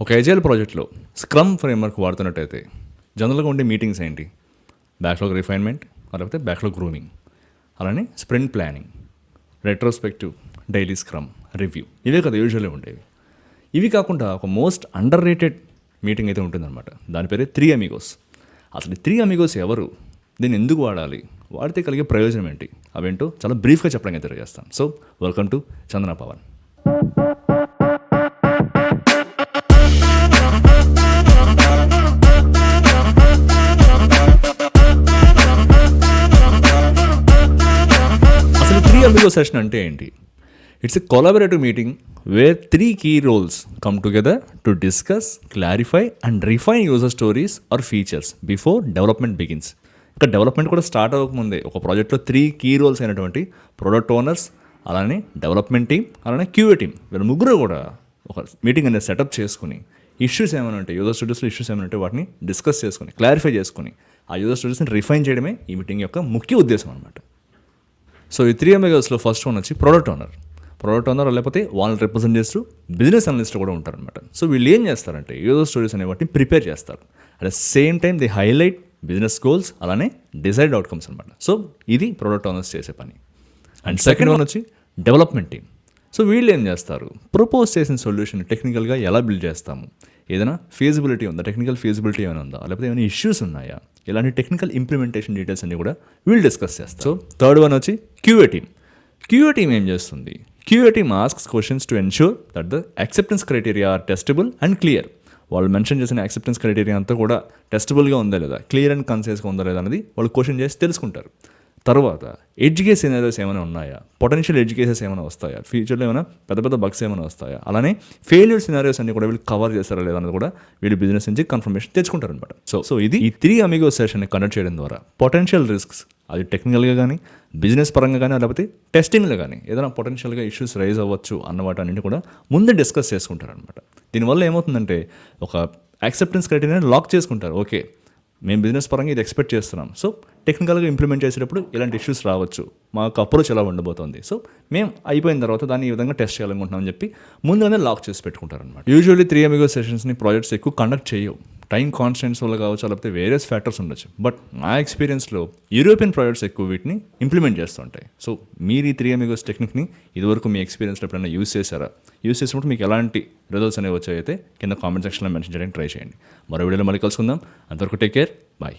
ఒక ఎజైల్ ప్రాజెక్ట్లో scrum framework వాడుతున్నట్టయితే జనరల్గా ఉండే మీటింగ్స్ ఏంటి? బ్యాక్లాగ్ రిఫైన్మెంట్, లేకపోతే బ్యాక్లాగ్ గ్రూమింగ్, అలానే sprint planning, retrospective, daily scrum, review, ఇవే కదా యూజువల్లీ ఉండేవి. ఇవి కాకుండా ఒక మోస్ట్ అండర్ రేటెడ్ మీటింగ్ అయితే ఉంటుందన్నమాట. దాని పేరే 3 Amigos. అసలు 3 Amigos ఎవరు, దీన్ని ఎందుకు వాడాలి, వాడితే కలిగే ప్రయోజనం ఏంటి, అవేంటో చాలా బ్రీఫ్గా చెప్పడానికి అయితే తెలియజేస్తాను. సో వెల్కమ్ టు చందన పవన్. అసలు 3 Amigos సెషన్ అంటే ఏంటి? It's a collaborative meeting where 3 key roles come together to discuss, clarify and refine user stories or features before development begins. ఇంకా డెవలప్మెంట్ కూడా స్టార్ట్ అవ్వకముందే ఒక ప్రాజెక్ట్లో 3 key roles అయినటువంటి ప్రొడక్ట్ ఓనర్స్, అలానే డెవలప్మెంట్ టీమ్, అలానే క్యూఏ టీమ్, వీళ్ళు ముగ్గురు కూడా ఒక మీటింగ్ అనేది సెటప్ చేసుకుని ఇష్యూస్ ఏమైనా ఉంటాయి, యూజర్ స్టోరీస్లో ఇష్యూస్ ఏమైనా ఉంటే వాటిని డిస్కస్ చేసుకుని క్లారిఫై చేసుకుని ఆ యూజర్ స్టోరీస్ని రిఫైన్ చేయడమే ఈ మీటింగ్ యొక్క ముఖ్య ఉద్దేశం అనమాట. సో ఈ 3 Amigosలో ఫస్ట్ వన్ వచ్చి ప్రొడక్ట్ ఓనర్ లేకపోతే వాళ్ళని రిప్రజెంట్ చేస్తూ బిజినెస్ అనలిస్ట్ కూడా ఉంటారనమాట. సో వీళ్ళు ఏం చేస్తారంటే యూజర్ స్టోరీస్ అనే వాటిని ప్రిపేర్ చేస్తారు. At the same time they highlight business goals, అలానే డిజైర్డ్ అవుట్కమ్స్ అనమాట. సో ఇది ప్రొడక్ట్ ఓనర్స్ చేసే పని. అండ్ సెకండ్ వన్ వచ్చి డెవలప్మెంట్ టీమ్. సో వీళ్ళు ఏం చేస్తారు, ప్రపోజ్ చేసిన సొల్యూషన్ టెక్నికల్గా ఎలా బిల్డ్ చేస్తాము, ఏదైనా ఫీజిబిలిటీ ఉందా, టెక్నికల్ ఫీజిబిలిటీ ఏమైనా ఉందా, లేకపోతే ఏమైనా ఇష్యూస్ ఉన్నాయా, ఇలాంటి టెక్నికల్ ఇంప్లిమెంటేషన్ డీటెయిల్స్ అన్ని కూడా వీళ్ళు డిస్కస్ చేస్తారు. సో థర్డ్ వన్ వచ్చి క్యూఏ టీమ్ ఏం చేస్తుంది, QA team asks questions to ensure that the acceptance criteria are testable and clear. వాళ్ళు మెన్షన్ చేసిన యాక్సెప్టెన్స్ క్రైటీరియా అంతా కూడా టెస్టబుల్గా ఉందా లేదా, క్లియర్ అండ్ కన్సైజ్గా ఉందా లేదా అనేది వాళ్ళు క్వశ్చన్ చేసి తెలుసుకుంటారు. తర్వాత ఎడ్జ్ కేస్ సినారియోస్ ఏమైనా ఉన్నాయా, పొటెన్షియల్ ఎడ్జ్ కేసెస్ ఏమైనా వస్తాయా, ఫ్యూచర్లో ఏమైనా పెద్ద బగ్స్ ఏమైనా వస్తాయా, అలానే ఫెయిల్యూర్ సినారియోస్ అన్ని కూడా వీళ్ళు కవర్ చేస్తారా లేదా అనేది కూడా వీళ్ళు బిజినెస్ నుంచి కన్ఫర్మేషన్ తెచ్చుకుంటారు అనమాట. సో ఇది ఈ 3 Amigos సెషన్ని కండక్ట్ చేయడం ద్వారా పొటెన్షియల్ రిస్క్స్, అది టెక్నికల్గా కానీ, బిజినెస్ పరంగా కానీ, లేకపోతే టెస్టింగ్లో కానీ ఏదైనా పొటెన్షియల్గా ఇష్యూస్ రైజ్ అవ్వచ్చు అన్న వాటన్నింటి కూడా ముందే డిస్కస్ చేసుకుంటారనమాట. దీనివల్ల ఏమవుతుందంటే ఒక యాక్సెప్టెన్స్ క్రైటీరియాని లాక్ చేసుకుంటారు. ఓకే, మేము బిజినెస్ పరంగా ఇది ఎక్స్పెక్ట్ చేస్తున్నాం, సో టెక్నికల్గా ఇంప్లిమెంట్ చేసేటప్పుడు ఇలాంటి ఇష్యూస్ రావచ్చు, మాకు అప్రోచ్ ఎలా ఉండబోతుంది, సో మేము అయిపోయిన తర్వాత దాన్ని ఈ విధంగా టెస్ట్ చేయాలనుకుంటున్నామని చెప్పి ముందుగానే లాక్ చేసి పెట్టుకుంటారనమాట. యూజువల్లీ 3 Amigos సెషన్స్ని ప్రాజెక్ట్స్ ఎక్కువ కండక్ట్ చేయవు, టైం కాన్స్టెంట్స్ వల్ల కావచ్చు, లేకపోతే వేరియస్ ఫ్యాక్టర్స్ ఉండొచ్చు. బట్ నా ఎక్స్పీరియన్స్లో యూరోపియన్ ప్రాజెక్ట్స్ ఎక్కువ వీటిని ఇంప్లిమెంట్ చేస్తుంటాయి. సో మీరు ఈ 3 Amigos టెక్నిక్ని ఇదివరకు మీ ఎక్స్పీరియన్స్లో ఎప్పుడైనా యూస్ చేశారా, యూస్ చేసినప్పుడు మీకు ఎలాంటి రిజల్ట్స్ అనేవి వచ్చాయితే కింద కామెంట్ సెక్షన్లో మెన్షన్ చేయడానికి ట్రై చేయండి. మరో వీడియోలో మళ్ళీ కలుసుకుందాం. అంతవరకు టేక్ కేర్, బాయ్.